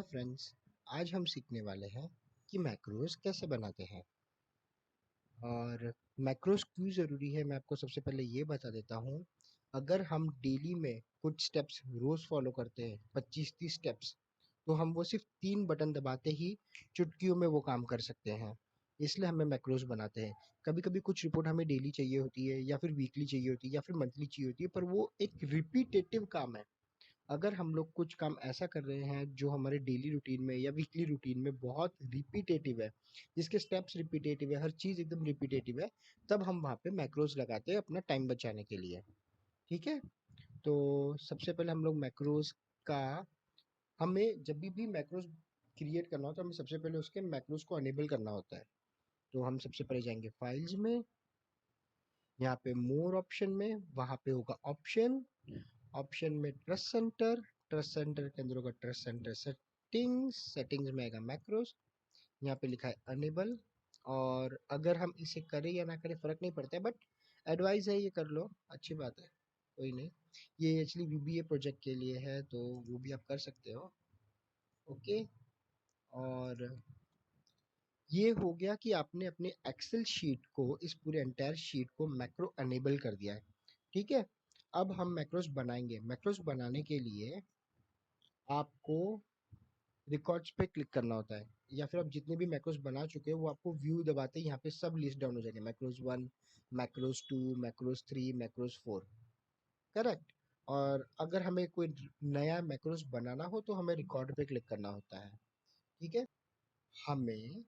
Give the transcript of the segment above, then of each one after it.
Friends, आज हम सीखने वाले हैं कि मैक्रोस कैसे बनाते हैं और मैक्रोस क्यों ज़रूरी है। मैं आपको सबसे पहले ये बता देता हूँ। अगर हम डेली में कुछ स्टेप्स रोज़ फॉलो करते हैं 25-30 स्टेप्स, तो हम वो सिर्फ 3 बटन दबाते ही चुटकियों में वो काम कर सकते हैं। इसलिए हमें मैक्रोस बनाते हैं। कभी कभी कुछ रिपोर्ट हमें डेली चाहिए होती है या फिर वीकली चाहिए होती है या फिर मंथली चाहिए होती है, पर वो एक रिपीटेटिव काम है। अगर हम लोग कुछ काम ऐसा कर रहे हैं जो हमारे डेली रूटीन में या वीकली रूटीन में बहुत रिपीटेटिव है, जिसके स्टेप्स रिपीटेटिव है, हर चीज़ एकदम रिपीटेटिव है, तब हम वहाँ पे मैक्रोस लगाते हैं अपना टाइम बचाने के लिए। ठीक है? तो सबसे पहले हम लोग मैक्रोस का हमें जब भी मैक्रोस क्रिएट करना हो तो हमें सबसे पहले उसके मैक्रोस को अनेबल करना होता है। तो हम सबसे पहले जाएंगे फाइल्स में, यहाँ पे मोर ऑप्शन में, वहाँ पे होगा ऑप्शन, ऑप्शन में ट्रस्ट सेंटर के अंदर होगा ट्रस्ट सेंटर सेटिंग्स, सेटिंग्स में आएगा मैक्रोस, यहाँ पे लिखा है अनेबल। और अगर हम इसे करें या ना करें फर्क नहीं पड़ता है, बट एडवाइस है ये कर लो, अच्छी बात है, कोई नहीं। ये एक्चुअली वीबीए प्रोजेक्ट के लिए है तो वो भी आप कर सकते हो। ओके। और ये हो गया कि आपने अपने एक्सेल शीट को, इस पूरे एंटायर शीट को मैक्रो अनेबल कर दिया है। ठीक है। अब हम मैक्रोस बनाएंगे। मैक्रोस बनाने के लिए आपको रिकॉर्ड्स पे क्लिक करना होता है, या फिर आप जितने भी मैक्रोस बना चुके हैं वो आपको व्यू दबाते ही यहाँ पे सब लिस्ट डाउन हो जाएंगे। Macros 1, macros 2, macros 3, macros 4। Correct. और अगर हमें कोई नया मैक्रोस बनाना हो तो हमें रिकॉर्ड पे क्लिक करना होता है। ठीक है। हमें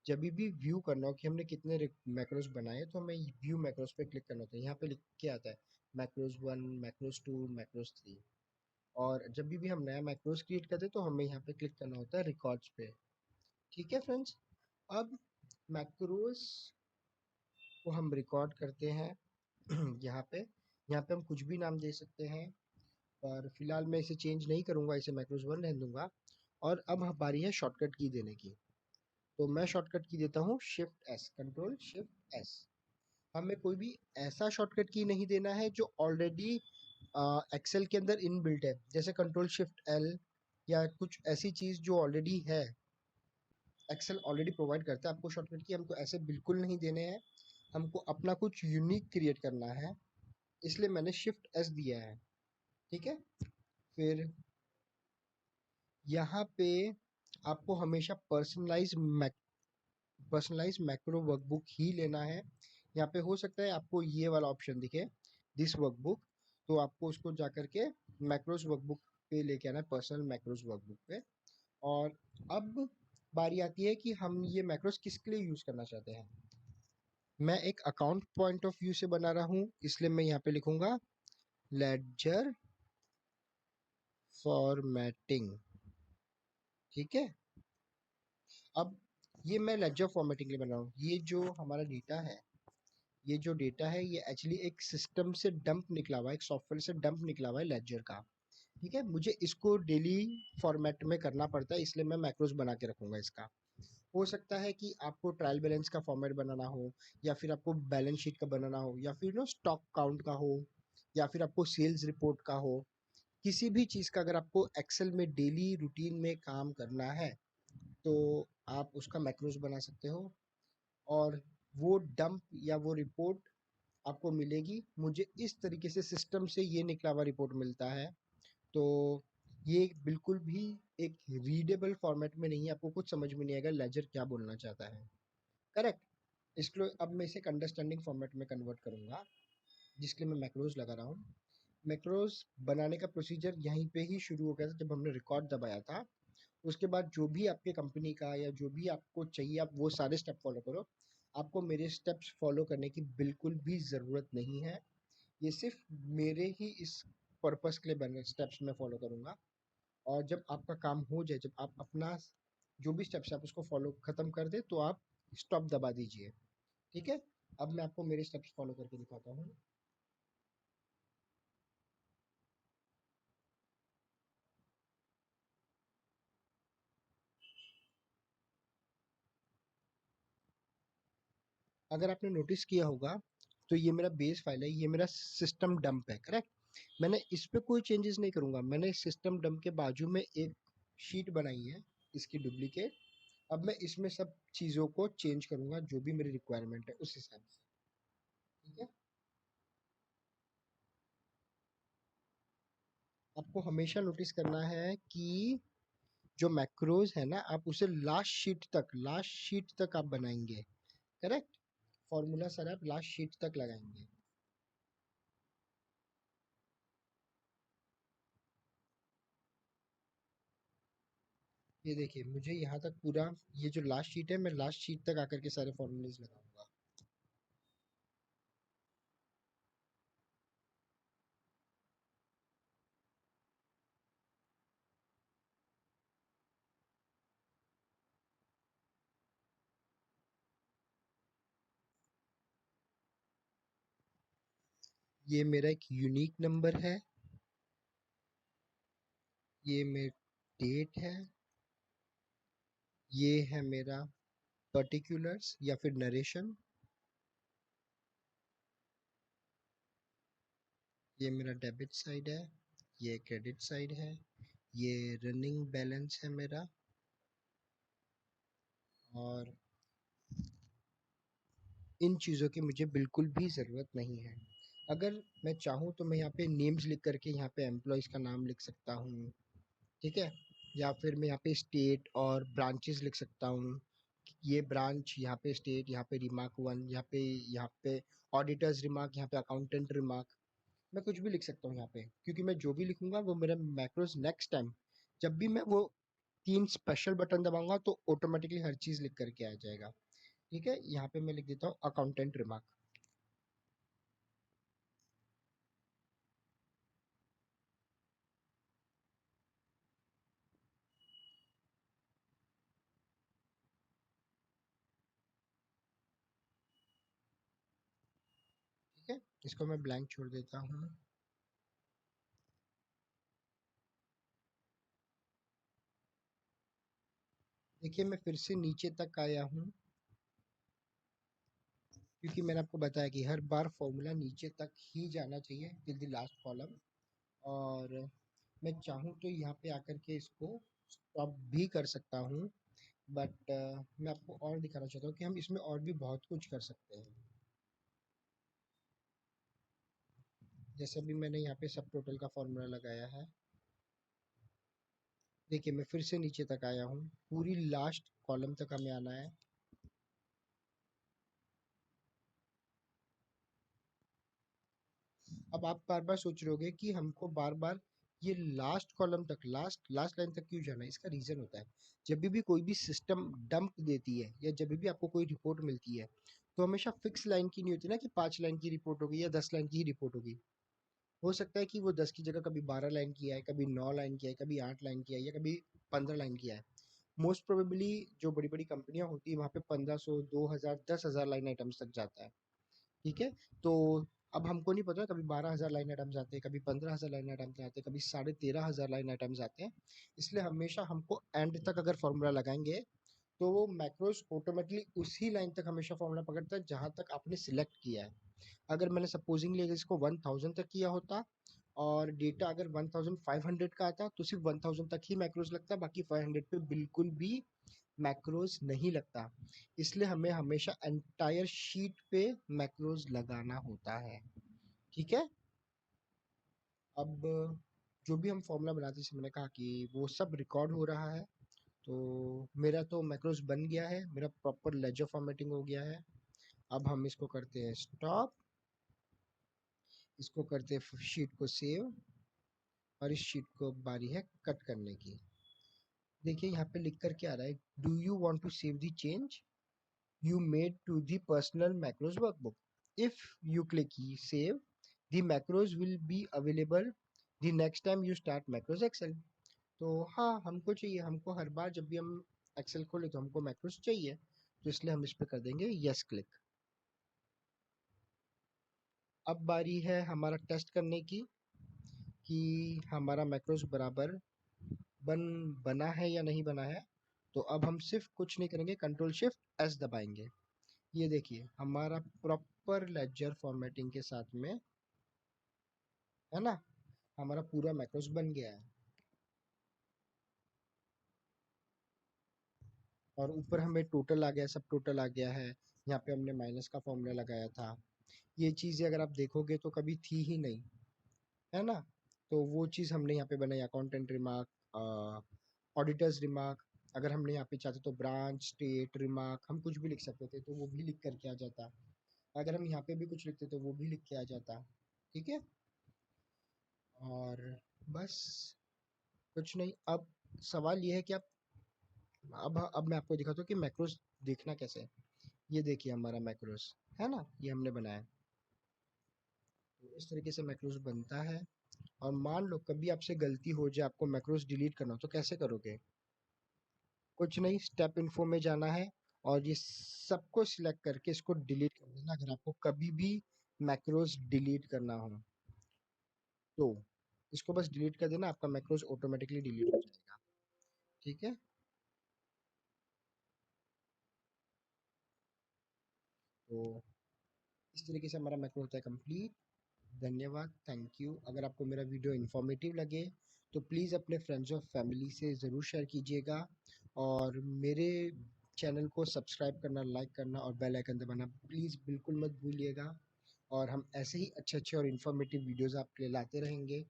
जब भी व्यू करना हो कि हमने कितने मैक्रोस बनाए तो हमें व्यू मैक्रोस पे क्लिक करना होता है। यहाँ पे लिख के आता है मैक्रोस 1, मैक्रोस 2, मैक्रोस 3। और जब भी हम नया मैक्रोस क्रिएट करते हैं तो हमें यहाँ पे क्लिक करना होता है रिकॉर्ड्स पे। ठीक है फ्रेंड्स। अब मैक्रोस को हम रिकॉर्ड करते हैं यहाँ पे हम कुछ भी नाम दे सकते हैं, पर फिलहाल मैं इसे चेंज नहीं करूंगा, इसे मैक्रोस 1 रहने दूंगा। और अब हमारी है शॉर्टकट की देने की। तो मैं शॉर्टकट की देता हूँ shift S, control shift S. हमें कोई भी ऐसा शॉर्टकट की नहीं देना है जो ऑलरेडी एक्सेल के अंदर इनबिल्ट है, जैसे कंट्रोल शिफ्ट एल या कुछ ऐसी चीज़ जो ऑलरेडी है, एक्सेल ऑलरेडी प्रोवाइड करता है आपको शॉर्टकट की। हमको ऐसे बिल्कुल नहीं देने हैं, हमको अपना कुछ यूनिक क्रिएट करना है, इसलिए मैंने शिफ्ट एस दिया है। ठीक है। फिर यहाँ पे आपको हमेशा पर्सनलाइज मैक्रो वर्कबुक ही लेना है। यहाँ पे हो सकता है आपको ये वाला ऑप्शन दिखे, दिस वर्कबुक, तो आपको उसको जा करके मैक्रोस वर्कबुक पे लेके आना है, पर्सनल मैक्रोस वर्कबुक पे। और अब बारी आती है कि हम ये मैक्रोस किसके लिए यूज करना चाहते हैं। मैं एक अकाउंट पॉइंट ऑफ व्यू से बना रहा हूँ, इसलिए मैं यहाँ पे लिखूंगा लेडजर फॉर्मेटिंग। ठीक है। अब ये मैं लेडजर फॉर्मेटिंग के लिए बना रहा हूँ। ये जो डेटा है ये एक्चुअली एक सिस्टम से डंप निकला हुआ है, एक सॉफ्टवेयर से डंप निकला हुआ है लेडजर का। ठीक है। मुझे इसको डेली फॉर्मेट में करना पड़ता है, इसलिए मैं मैक्रोस बना के रखूंगा इसका। हो सकता है कि आपको ट्रायल बैलेंस का फॉर्मेट बनाना हो, या फिर आपको बैलेंस शीट का बनाना हो, या फिर स्टॉक काउंट का हो, या फिर आपको सेल्स रिपोर्ट का हो। किसी भी चीज़ का अगर आपको एक्सेल में डेली रूटीन में काम करना है तो आप उसका मैक्रोस बना सकते हो। और वो डंप या वो रिपोर्ट आपको मिलेगी। मुझे इस तरीके से सिस्टम से ये निकला हुआ रिपोर्ट मिलता है, तो ये बिल्कुल भी एक रीडेबल फॉर्मेट में नहीं है, आपको कुछ समझ में नहीं आएगा लेजर क्या बोलना चाहता है। करेक्ट। इसको अब मैं इसे एक अंडरस्टैंडिंग फॉर्मेट में कन्वर्ट करूंगा, जिसके लिए मैं मैक्रोज लगा रहा हूँ। मैक्रोज बनाने का प्रोसीजर यहीं पे ही शुरू हो गया था जब हमने रिकॉर्ड दबाया था। उसके बाद जो भी आपके कंपनी का या जो भी आपको चाहिए आप वो सारे स्टेप फॉलो करो। आपको मेरे स्टेप्स फॉलो करने की बिल्कुल भी ज़रूरत नहीं है। ये सिर्फ मेरे ही इस पर्पस के लिए बने स्टेप्स मैं फॉलो करूँगा। और जब आपका काम हो जाए, जब आप अपना जो भी स्टेप्स है आप उसको फॉलो खत्म कर दे तो आप स्टॉप दबा दीजिए। ठीक है। अब मैं आपको मेरे स्टेप्स फॉलो करके दिखाता हूँ। अगर आपने नोटिस किया होगा तो ये मेरा बेस फाइल है, ये मेरा सिस्टम डंप है। करेक्ट। मैंने इस पे कोई चेंजेस नहीं करूंगा। मैंने सिस्टम डंप के बाजू में एक शीट बनाई है इसकी डुप्लीकेट। अब मैं इसमें सब चीज़ों को चेंज करूंगा जो भी मेरी रिक्वायरमेंट है उस हिसाब से। ठीक है। आपको हमेशा नोटिस करना है कि जो मैक्रोज है ना आप उसे लास्ट शीट तक आप बनाएंगे। करेक्ट। फॉर्मूला सर आप लास्ट शीट तक लगाएंगे। ये देखिए मुझे यहाँ तक पूरा, ये जो लास्ट शीट है मैं लास्ट शीट तक आकर के सारे फॉर्मूलेज लगाऊंगा। ये मेरा एक यूनिक नंबर है। ये मेरा डेट है। ये है मेरा पर्टिकुलर्स या फिर नरेशन। ये मेरा डेबिट साइड है। ये क्रेडिट साइड है। ये रनिंग बैलेंस है मेरा। और इन चीज़ों की मुझे बिल्कुल भी ज़रूरत नहीं है। अगर मैं चाहूँ तो मैं यहाँ पे नेम्स लिख करके यहाँ पे एम्प्लॉयज़ का नाम लिख सकता हूँ। ठीक है। या फिर मैं यहाँ पे स्टेट और ब्रांचेस लिख सकता हूँ। ये ब्रांच, यहाँ पे स्टेट, यहाँ पे रिमार्क वन, यहाँ पे ऑडिटर्स रिमार्क, यहाँ पे अकाउंटेंट रिमार्क। मैं कुछ भी लिख सकता हूँ यहाँ पे, क्योंकि मैं जो भी लिखूंगा वो मेरा मैक्रोज नेक्स्ट टाइम जब भी मैं वो 3 स्पेशल बटन दबाऊंगा तो ऑटोमेटिकली हर चीज़ लिख करके आ जाएगा। ठीक है। यहाँ पे मैं लिख देता हूँ अकाउंटेंट रिमार्क। ठीक है। इसको मैं ब्लैंक छोड़ देता हूँ। देखिए मैं फिर से नीचे तक आया हूँ, क्योंकि मैंने आपको बताया कि हर बार फॉर्मूला नीचे तक ही जाना चाहिए टिल द लास्ट कॉलम। और मैं चाहूँ तो यहाँ पे आकर के इसको स्टॉप भी कर सकता हूँ। बट मैं आपको और दिखाना चाहता हूँ कि हम इसमें और भी बहुत कुछ कर सकते हैं। जैसे अभी मैंने यहाँ पे सब टोटल का फॉर्मूला लगाया है। देखिए मैं फिर से नीचे तक आया हूँ, पूरी लास्ट कॉलम तक हमें आना है। अब आप बार बार सोच रहे होगे कि हमको बार बार ये लास्ट कॉलम तक, लास्ट लास्ट लाइन तक क्यों जाना है। इसका रीजन होता है, जब भी कोई भी सिस्टम डंप देती है या जब भी आपको कोई रिपोर्ट मिलती है तो हमेशा फिक्स लाइन की नहीं होती ना कि 5 लाइन की रिपोर्ट होगी या 10 लाइन की ही रिपोर्ट होगी। हो सकता है कि वो 10 की जगह कभी 12 लाइन की आए, कभी 9 लाइन की आए, कभी 8 लाइन की आए या कभी 15 लाइन की आए। मोस्ट प्रोबेबली जो बड़ी बड़ी कंपनियां होती है वहाँ पे 1500, 2000, 10,000 लाइन आइटम्स तक जाता है। ठीक है। तो अब हमको नहीं पता, कभी 12,000 लाइन आइटम्स आते हैं, कभी 15,000 लाइन आइटम्स आते हैं, कभी 13,500 लाइन आइटम्स आते हैं। इसलिए हमेशा हमको एंड तक अगर फॉर्मूला लगाएंगे तो वो मैक्रोस ऑटोमेटिकली उसी लाइन तक हमेशा फॉर्मूला पकड़ता है जहां तक आपने सिलेक्ट किया है। अगर मैंने सपोजिंगली अगर इसको 1000 तक किया होता और डेटा अगर 1500 का आता तो सिर्फ 1000 तक ही मैक्रोस लगता, बाकी 500 पे बिल्कुल भी मैक्रोज नहीं लगता। इसलिए हमें हमेशा एंटायर शीट पे मैक्रोज लगाना होता है। ठीक है। अब जो भी हम फॉर्मूला बनाते हैं, जैसे मैंने कहा कि वो सब रिकॉर्ड हो रहा है। तो मेरा तो मैक्रोज बन गया है, मेरा प्रॉपर लेजर फॉर्मेटिंग हो गया है। अब हम इसको करते हैं स्टॉप, इसको करते हैं शीट को सेव, और इस शीट को बारी है कट करने की। देखिए यहाँ पे लिख कर के आ रहा है, do you want to save the change you made to the personal macros workbook. If you click save, the macros will be available the next time you start macros excel. तो हाँ हमको चाहिए, हमको हर बार जब भी हम एक्सेल खोले तो हमको मैक्रोस चाहिए, तो इसलिए हम इस पे कर देंगे यस क्लिक। अब बारी है हमारा टेस्ट करने की कि हमारा मैक्रोस बराबर बन बना है या नहीं बना है। तो अब हम सिर्फ कुछ नहीं करेंगे, कंट्रोल शिफ्ट एस दबाएंगे। ये देखिए हमारा प्रॉपर लेजर फॉर्मेटिंग के साथ में, है ना, हमारा पूरा मैक्रोस बन गया है। और ऊपर हमें टोटल आ गया, सब टोटल आ गया है। यहाँ पे हमने माइनस का फॉर्मूला लगाया था। ये चीज़ें अगर आप देखोगे तो कभी थी ही नहीं, है ना? तो वो चीज़ हमने यहाँ पे बनाई, अकाउंटेंट रिमार्क, ऑडिटर्स रिमार्क। अगर हमने यहाँ पे चाहते तो ब्रांच, स्टेट रिमार्क, हम कुछ भी लिख सकते थे, तो वो भी लिख करके आ जाता। अगर हम यहाँ पे भी कुछ लिखते तो वो भी लिख के आ जाता। ठीक है। और बस कुछ नहीं। अब सवाल ये है कि आप, अब मैं आपको दिखाता हूँ कि मैक्रोस देखना कैसे है। ये देखिए हमारा मैक्रोस है ना, ये हमने बनाया। तो इस तरीके से मैक्रोस बनता है। और मान लो कभी आपसे गलती हो जाए, आपको मैक्रोस डिलीट करना हो, तो कैसे करोगे? कुछ नहीं, स्टेप इन्फो में जाना है और ये सबको सिलेक्ट करके इसको डिलीट कर देना, अगर आपको कभी भी मैक्रोस डिलीट करना हो तो। इसको बस डिलीट कर देना, आपका मैक्रोस ऑटोमेटिकली डिलीट हो जाएगा। ठीक है। तो इस तरीके से हमारा मैक्रो होता है कंप्लीट। धन्यवाद, थैंक यू। अगर आपको मेरा वीडियो इन्फॉर्मेटिव लगे तो प्लीज़ अपने फ्रेंड्स और फैमिली से ज़रूर शेयर कीजिएगा। और मेरे चैनल को सब्सक्राइब करना, लाइक करना और बेल आइकन दबाना प्लीज़ बिल्कुल मत भूलिएगा। और हम ऐसे ही अच्छे अच्छे और इन्फॉर्मेटिव वीडियोज़ आपके लिए लाते रहेंगे।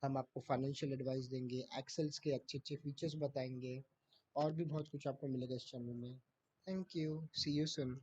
हम आपको फाइनेंशियल एडवाइस देंगे, एक्सेल्स के अच्छे अच्छे फीचर्स बताएंगे, और भी बहुत कुछ आपको मिलेगा इस चैनल में। Thank you, see you soon.